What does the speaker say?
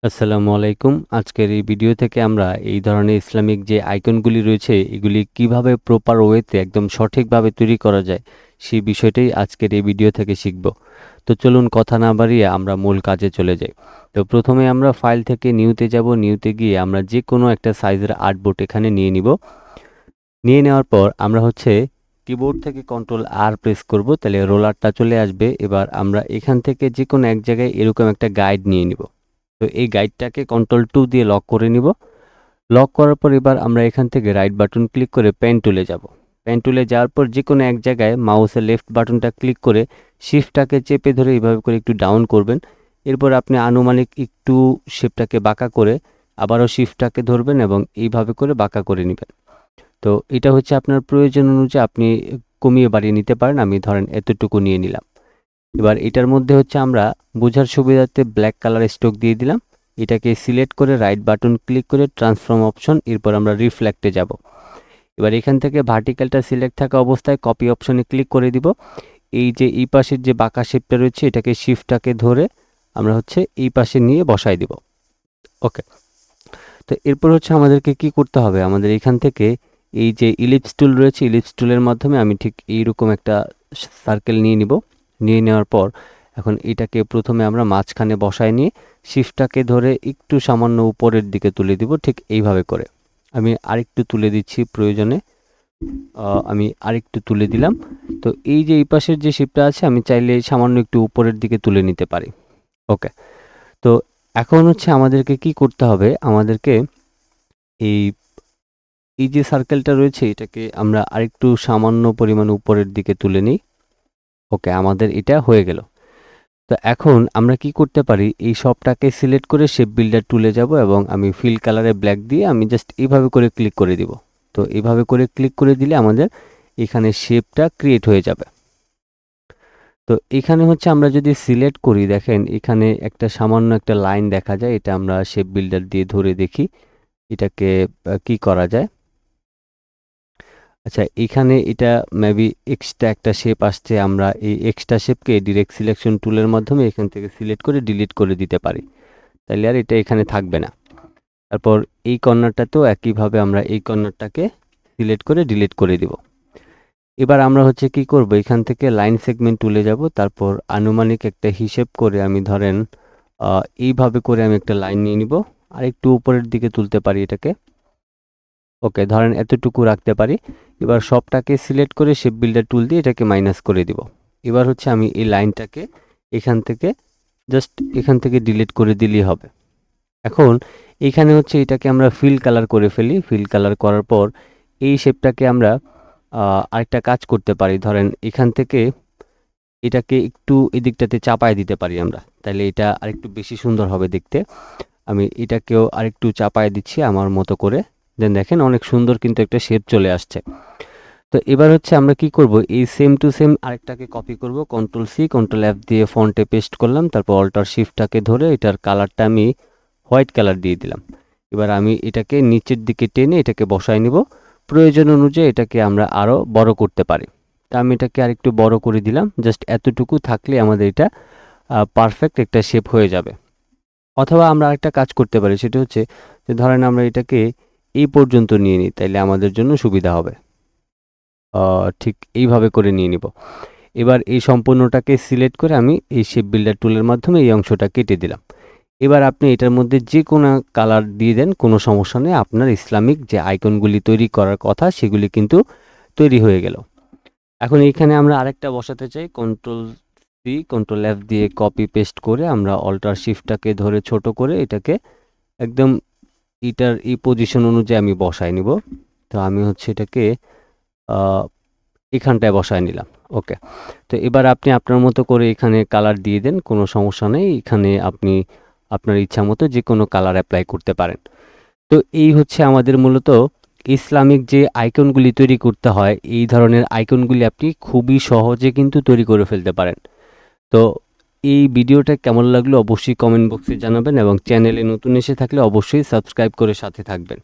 আসসালামু আলাইকুম। আজকের এই ভিডিও থেকে আমরা এই ধরনের ইসলামিক যে আইকনগুলি রয়েছে এগুলি কিভাবে প্রপার ওয়েতে একদম সঠিকভাবে তৈরি করা যায় সেই বিষয়টাই আজকের এই ভিডিও থেকে শিখব। তো চলুন কথা না বাড়িয়ে আমরা মূল কাজে চলে যাই। তো প্রথমে আমরা ফাইল থেকে নিউতে যাব। নিউতে গিয়ে আমরা যে কোনো একটা সাইজের আর্টবোর্ড এখানে নিয়ে নিব। নিয়ে নেওয়ার পর আমরা কিবোর্ড থেকে কন্ট্রোল আর প্রেস করব, তাহলে রোলারটা চলে আসবে। এবার আমরা এখান থেকে যে কোনো এক জায়গায় এরকম একটা গাইড নিয়ে নিব। তো এই গাইডটাকে কন্ট্রোল 2 দিয়ে লক করে নিব। লক করার পর এবার আমরা এখান থেকে রাইট বাটন ক্লিক করে পেন টুলে যাব। পেন টুলে যাওয়ার পর যে কোনো এক জায়গায় মাউসের লেফট বাটনটা ক্লিক করে শিফটটাকে চেপে ধরে এইভাবে করে একটু ডাউন করবেন। এরপর আপনি আনুমানিক একটু শেপটাকে বাঁকা করে আবারও শিফটটাকে ধরবেন এবং এইভাবে করে বাঁকা করে নেবেন। তো এটা আপনার প্রয়োজন অনুযায়ী আপনি কমিয়ে বাড়িয়ে নিতে পারেন। আমি ধরেন এতটুকু নিয়ে নিলাম। এবার এটার মধ্যে আমরা বোঝার সুবিধার্থে ব্ল্যাক কালার স্ট্রোক দিয়ে দিলাম। এটাকে সিলেক্ট করে রাইট বাটন ক্লিক করে ট্রান্সফর্ম অপশন, এরপর আমরা রিফ্লেক্টে যাব। এবার এখান থেকে ভার্টিক্যালটা সিলেক্ট থাকা অবস্থায় কপি অপশনে ক্লিক করে দিব। এই যে এই পাশের যে বাঁকা শেপটা রয়েছে এটাকে শিফটটাকে ধরে আমরা এই পাশে নিয়ে বসাই দিব। ওকে, তো এরপর আমাদেরকে কি করতে হবে, আমাদের এখান থেকে এই যে ইলিপস টুল রয়েছে ইলিপস টুলের মাধ্যমে আমি ঠিক এইরকম একটা সার্কেল নিয়ে নিব। নিয়ে নেওয়ার পর এখন এটাকে প্রথমে আমরা মাঝখানে বসায় নিয়ে শিফটটাকে ধরে একটু সামান্য উপরের দিকে তুলে দিব, ঠিক এইভাবে করে। আমি আরেকটু তুলে দিচ্ছি প্রয়োজনে। আমি আরেকটু তুলে দিলাম। তো এই যে এই পাশের যে শিফটটা আছে আমি চাইলে সামান্য একটু উপরের দিকে তুলে নিতে পারি। ওকে, তো এখন আমাদেরকে কি করতে হবে, আমাদেরকে এই এই যে সার্কেলটা রয়েছে এটাকে আমরা আরেকটু সামান্য পরিমাণ উপরের দিকে তুলে নিই। ওকে, আমাদের এটা হয়ে গেল। তো এখন আমরা কি করতে পারি, এই সবটাকে সিলেক্ট করে শেপ বিল্ডার টুলে যাব এবং আমি ফিল কালারে ব্ল্যাক দিয়ে আমি জাস্ট এইভাবে করে ক্লিক করে দিব। তো এইভাবে করে ক্লিক করে দিলে আমাদের এখানে শেপটা ক্রিয়েট হয়ে যাবে। তো এখানে আমরা যদি সিলেক্ট করি, দেখেন এখানে একটা সামান্য একটা লাইন দেখা যায়। এটা আমরা শেপ বিল্ডার দিয়ে ধরে দেখি এটাকে কি করা যায়। আচ্ছা, এখানে এটা মেবি এক্সট্রা একটা শেপ আসছে। আমরা এই এক্সট্রা শেপকে ডিরেক্ট সিলেকশন টুলের মাধ্যমে এখান থেকে সিলেক্ট করে ডিলিট করে দিতে পারি, তাহলে আর এটা এখানে থাকবে না। তারপর এই কর্নারটাতেও একইভাবে আমরা এই কর্নারটাকে সিলেক্ট করে ডিলিট করে দিব। এবার আমরা কি করব, এখান থেকে লাইন সেগমেন্ট টুলে যাব। তারপর আনুমানিক একটা হিসেব করে আমি ধরেন এইভাবে করে আমি একটা লাইন নিয়ে নিব, আর একটু উপরের দিকে তুলতে পারি এটাকে। ওকে, ধরেন এতটুকু রাখতে পারি। এবার সবটাকে সিলেক্ট করে শেপ বিল্ডার টুল দিয়ে এটাকে মাইনাস করে দিব। এবার আমি এই লাইনটাকে এখান থেকে ডিলিট করে দিলেই হবে। এখন এখানে এটাকে আমরা ফিল কালার করে ফেলি। ফিল কালার করার পর এই শেপটাকে আমরা আরেকটা কাজ করতে পারি। ধরেন এখান থেকে এটাকে একটু এদিকটাতে চাপায় দিতে পারি আমরা, তাহলে এটা আরেকটু বেশি সুন্দর হবে দেখতে। আমি এটাকেও আরেকটু চাপায় দিচ্ছি আমার মতো করে। দেন দেখেন অনেক সুন্দর কিন্তু একটা শেপ চলে আসছে। তো এবার আমরা কি করব, এই সেম টু সেম আরেকটাকে কপি করব। কন্ট্রোল সি কন্ট্রোল এফ দিয়ে ফন্টে পেস্ট করলাম। তারপর অল্টার শিফটটাকে ধরে এটার কালারটা আমি হোয়াইট কালার দিয়ে দিলাম। এবার আমি এটাকে নিচের দিকে টেনে এটাকে বসায় নিব। প্রয়োজন অনুযায়ী এটাকে আমরা আরও বড় করতে পারি। তা আমি এটাকে আরেকটু বড় করে দিলাম। জাস্ট এতটুকু থাকলে আমাদের এটা পারফেক্ট একটা শেপ হয়ে যাবে। অথবা আমরা আরেকটা কাজ করতে পারি, সেটা যে ধরেন আমরা এটাকে এই পর্যন্ত নিয়ে নিই, তাইলে আমাদের জন্য সুবিধা হবে। ঠিক এইভাবে করে নিয়ে নিব। এবার এই সম্পূর্ণটাকে সিলেক্ট করে আমি এই শেপ বিল্ডার টুলের মাধ্যমে এই অংশটা কেটে দিলাম। এবার আপনি এটার মধ্যে যে কোনো কালার দিয়ে দেন, কোনো সমস্যা নেই। আপনার ইসলামিক যে আইকনগুলি তৈরি করার কথা সেগুলি কিন্তু তৈরি হয়ে গেল। এখন এইখানে আমরা আরেকটা বসাতে চাই। কন্ট্রোল সি কন্ট্রোল এফ দিয়ে কপি পেস্ট করে আমরা অল্টার শিফটটাকে ধরে ছোট করে এটাকে একদম এটার এই পজিশন অনুযায়ী আমি বসায় নিব। তো আমি এটাকে এখানটায় বসায় নিলাম। ওকে, তো এবার আপনি আপনার মতো করে এখানে কালার দিয়ে দেন, কোনো সমস্যা নেই। এখানে আপনি আপনার ইচ্ছা মতো যে কোনো কালার অ্যাপ্লাই করতে পারেন। তো এই আমাদের মূলত ইসলামিক যে আইকনগুলি তৈরি করতে হয়, এই ধরনের আইকনগুলি আপনি খুবই সহজে কিন্তু তৈরি করে ফেলতে পারেন। তো এই ভিডিওটা কেমন লাগলো অবশ্যই কমেন্ট বক্সে জানাবেন এবং চ্যানেলে নতুন এসে থাকলে অবশ্যই সাবস্ক্রাইব করে সাথে থাকবেন।